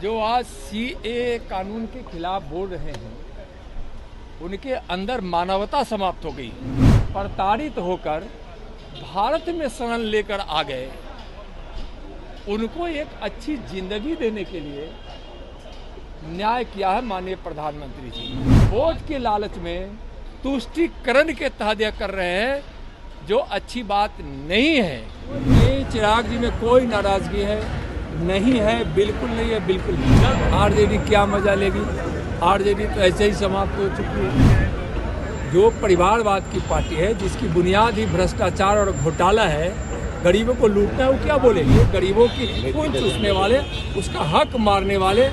जो आज सीए कानून के खिलाफ बोल रहे हैं उनके अंदर मानवता समाप्त हो गई। प्रताड़ित होकर भारत में शरण लेकर आ गए, उनको एक अच्छी जिंदगी देने के लिए न्याय किया है माननीय प्रधानमंत्री जी। वोट के लालच में तुष्टीकरण के तहत यह कर रहे हैं, जो अच्छी बात नहीं है। ये चिराग जी में कोई नाराजगी है नहीं है, बिल्कुल नहीं है, बिल्कुल नहीं। आरजेडी क्या मजा लेगी? आरजेडी तो ऐसे ही समाप्त हो चुकी है। जो परिवारवाद की पार्टी है, जिसकी बुनियाद ही भ्रष्टाचार और घोटाला है, गरीबों को लूटना है, वो क्या बोलेगी? गरीबों की खून चूसने वाले, उसका हक मारने वाले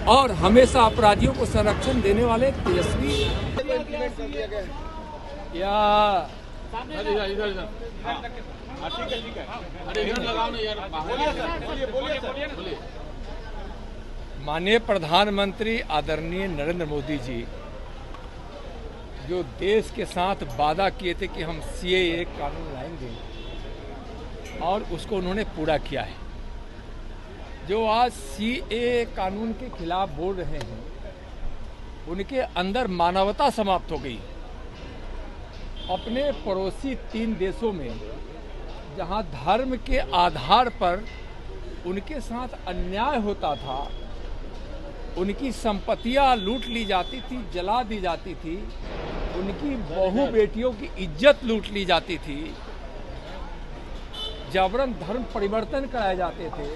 और हमेशा अपराधियों को संरक्षण देने वाले तेजस्वी या माननीय प्रधानमंत्री आदरणीय नरेंद्र मोदी जी जो देश के साथ वादा किए थे कि हम सीएए कानून लाएंगे और उसको उन्होंने पूरा किया है। जो आज सीएए कानून के खिलाफ बोल रहे हैं उनके अंदर मानवता समाप्त हो गई। अपने पड़ोसी 3 देशों में जहां धर्म के आधार पर उनके साथ अन्याय होता था, उनकी संपत्तियां लूट ली जाती थी, जला दी जाती थी, उनकी बहू बेटियों की इज्जत लूट ली जाती थी, जबरन धर्म परिवर्तन कराए जाते थे,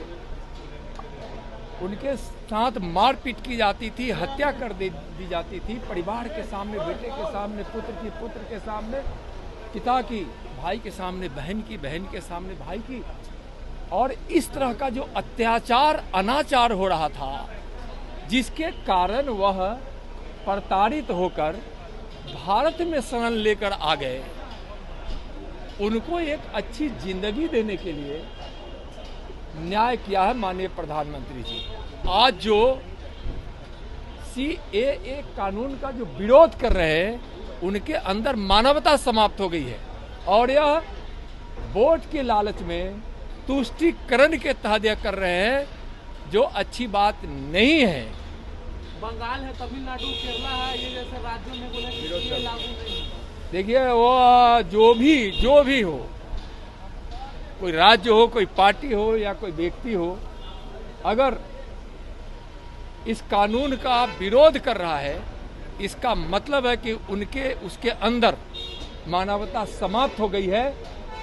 उनके साथ मारपीट की जाती थी, हत्या कर दी जाती थी, परिवार के सामने, बेटे के सामने, पुत्र के सामने, पिता की, भाई के सामने बहन की, बहन के सामने भाई की। और इस तरह का जो अत्याचार अनाचार हो रहा था, जिसके कारण वह प्रताड़ित होकर भारत में शरण लेकर आ गए, उनको एक अच्छी जिंदगी देने के लिए न्याय किया है माननीय प्रधानमंत्री जी। आज जो सीएए कानून का जो विरोध कर रहे हैं, उनके अंदर मानवता समाप्त हो गई है और यह वोट के लालच में तुष्टीकरण के तहत यह कर रहे हैं, जो अच्छी बात नहीं है। बंगाल है, तमिलनाडु, केरला है, ये जैसे राज्यों में बोले कि ये लागू नहीं है। देखिए, वो जो भी हो, कोई राज्य हो, कोई पार्टी हो या कोई व्यक्ति हो, अगर इस कानून का विरोध कर रहा है, इसका मतलब है कि उसके अंदर मानवता समाप्त हो गई है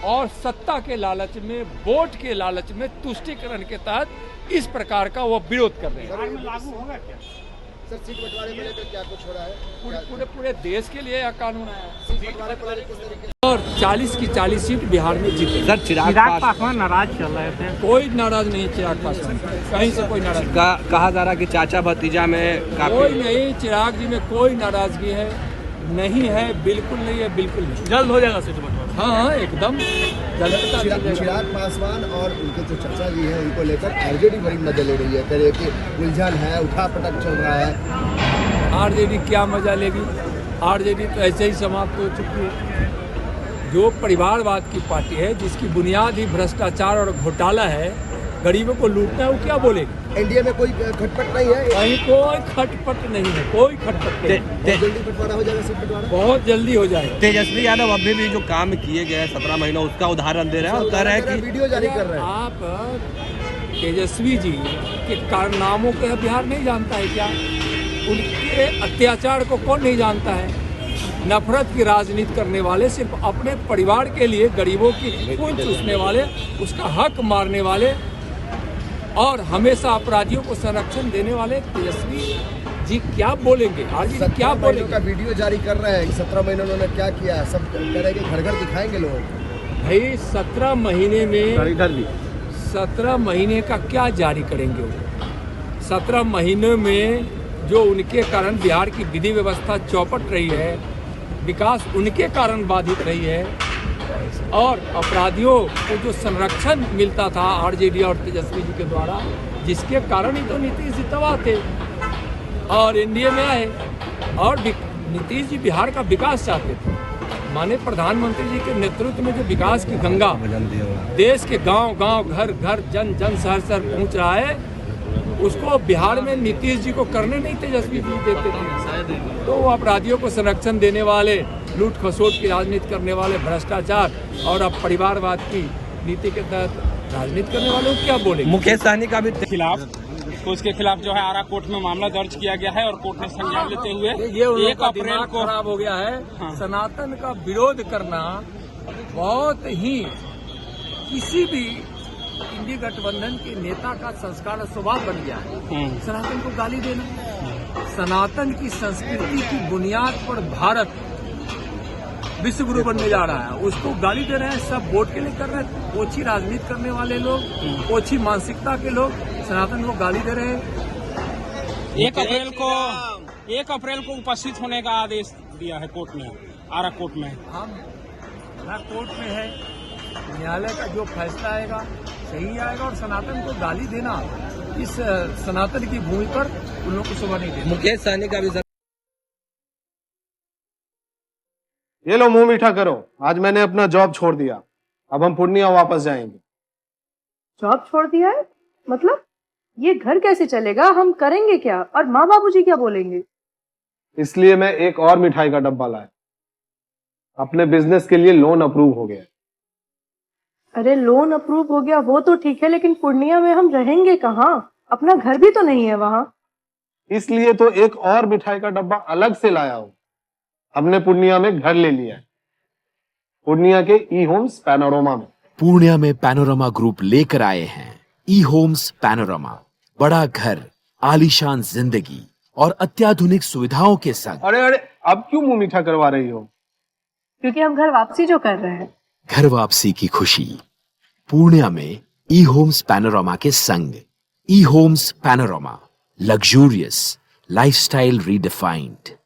और सत्ता के लालच में, वोट के लालच में, तुष्टीकरण के तहत इस प्रकार का वो विरोध कर रहे हैं। लागू होगा क्या सर? सीट बंटवारे को लेकर क्या कुछ हो रहा है? पूरे देश के लिए यह कानून आया है। सीट बंटवारे को लेकर किस तरीके और 40 की 40 सीट बिहार में जीते। सर, चिराग पासवान नाराज चल रहे थे। कोई नाराज नहीं है चिराग पासवान, कहीं से कोई नाराज कहा जा रहा कि चाचा भतीजा में कोई नहीं। चिराग जी में कोई नाराजगी है नहीं है, बिल्कुल नहीं है, बिल्कुल नहीं। जल्द हो जाएगा सीट बंटवारा। हाँ, एकदम जल्द। चिराग पासवान और उनके जो चाचा जी हैं, उनको लेकर आरजेडी बड़ी मजा ले रही है, कह रही है कि उलझन है, उठा पटक चल रहा है। आरजेडी क्या मजा लेगी? आरजेडी तो ऐसे ही समाप्त हो चुकी है। जो परिवारवाद की पार्टी है, जिसकी बुनियाद ही भ्रष्टाचार और घोटाला है, गरीबों को लूटना है, वो क्या बोलेगी? एनडीए में कोई खटपट नहीं है? कहीं कोई खटपट नहीं है, कोई खटपट नहीं। बहुत जल्दी बंटवारा हो जाएगा, सीट बंटवारा बहुत जल्दी हो जाएगा। तेजस्वी यादव अभी भी जो काम किए गए 17 महीनों, उसका उदाहरण दे रहे हैं और कह रहे हैं कि वीडियो जारी कर रहे हैं। आप तेजस्वी जी के कारनामों को बिहार नहीं जानता है क्या? उनके अत्याचार को कौन नहीं जानता है? नफरत की राजनीति करने वाले, सिर्फ अपने परिवार के लिए गरीबों की खून चूसने वाले, उसका हक मारने वाले और हमेशा अपराधियों को संरक्षण देने वाले तेजस्वी जी क्या बोलेंगे? आज क्या बोलेंगे? का वीडियो जारी कर रहे हैं, 17 महीने उन्होंने क्या किया, सब कह रहे हैं कि घर घर दिखाएंगे लोग। भाई 17 महीने में 17 महीने का क्या जारी करेंगे वो? 17 महीने में जो उनके कारण बिहार की विधि व्यवस्था चौपट रही है, विकास उनके कारण बाधित रही है और अपराधियों को जो संरक्षण मिलता था आरजेडी और तेजस्वी जी के द्वारा, जिसके कारण ही तो नीतीश जी तबाह थे और एनडीए में आए। और नीतीश जी बिहार का विकास चाहते थे। माननीय प्रधानमंत्री जी के नेतृत्व में जो विकास की गंगा देश के गांव गांव, घर घर, जन जन, शहर शहर पहुंच रहा है, उसको बिहार में नीतीश जी को करने नहीं तेजस्वी जी देते थे। तो वो अपराधियों को संरक्षण देने वाले, लूट खसोट की राजनीति करने वाले, भ्रष्टाचार और अब परिवारवाद की नीति के तहत राजनीति करने वालों को क्या बोलेंगे। मुकेश सहनी का भी खिलाफ, तो उसके खिलाफ जो है आरा कोर्ट में मामला दर्ज किया गया है और कोर्ट ने संज्ञान लेते हुए ये उन लोगों 1 का अप्रैल दिमाग को खराब हो गया है। हाँ। सनातन का विरोध करना बहुत ही किसी भी इंडी गठबंधन के नेता का संस्कार और स्वभाव बन गया है। सनातन को गाली देना, सनातन की संस्कृति की बुनियाद पर भारत विश्व गुरु बनने जा रहा है, उसको गाली दे रहे हैं। सब वोट के लिए कर रहे हैं। ओछी राजनीति करने वाले लोग, ओछी मानसिकता के लोग सनातन को गाली दे रहे हैं। 1 अप्रैल को उपस्थित होने का आदेश दिया है कोर्ट ने, आरा कोर्ट में। हम कोर्ट में है, न्यायालय का जो फैसला आएगा सही आएगा। और सनातन को गाली देना, इस सनातन की भूमि पर उन लोगों को शोभा नहीं देना। मुकेश सहनी का भी ये लो मुंह मीठा करो, आज मैंने अपना जॉब छोड़ दिया, अब हम पूर्णिया वापस जाएंगे। जॉब छोड़ दिया है? मतलब ये घर कैसे चलेगा? हम करेंगे क्या? और माँ बाबूजी क्या बोलेंगे? इसलिए मैं एक और मिठाई का डब्बा लाया। अपने बिजनेस के लिए लोन अप्रूव हो गया। अरे लोन अप्रूव हो गया वो तो ठीक है, लेकिन पूर्णिया में हम रहेंगे कहाँ? अपना घर भी तो नहीं है वहाँ। इसलिए तो एक और मिठाई का डब्बा अलग से लाया हूँ। हमने पूर्णिया में घर ले लिया है, पूर्णिया के ई होम्स पैनोरमा में। पूर्णिया में पैनोरमा ग्रुप लेकर आए हैं ई होम्स पैनोरमा। बड़ा घर, आलीशान जिंदगी और अत्याधुनिक सुविधाओं के संग। अरे अरे, अब क्यों मुंह मीठा करवा रही हो? क्योंकि हम घर वापसी जो कर रहे हैं। घर वापसी की खुशी पूर्णिया में ई होम्स पैनोरमा के संग। E homes panorama, luxurious lifestyle redefined.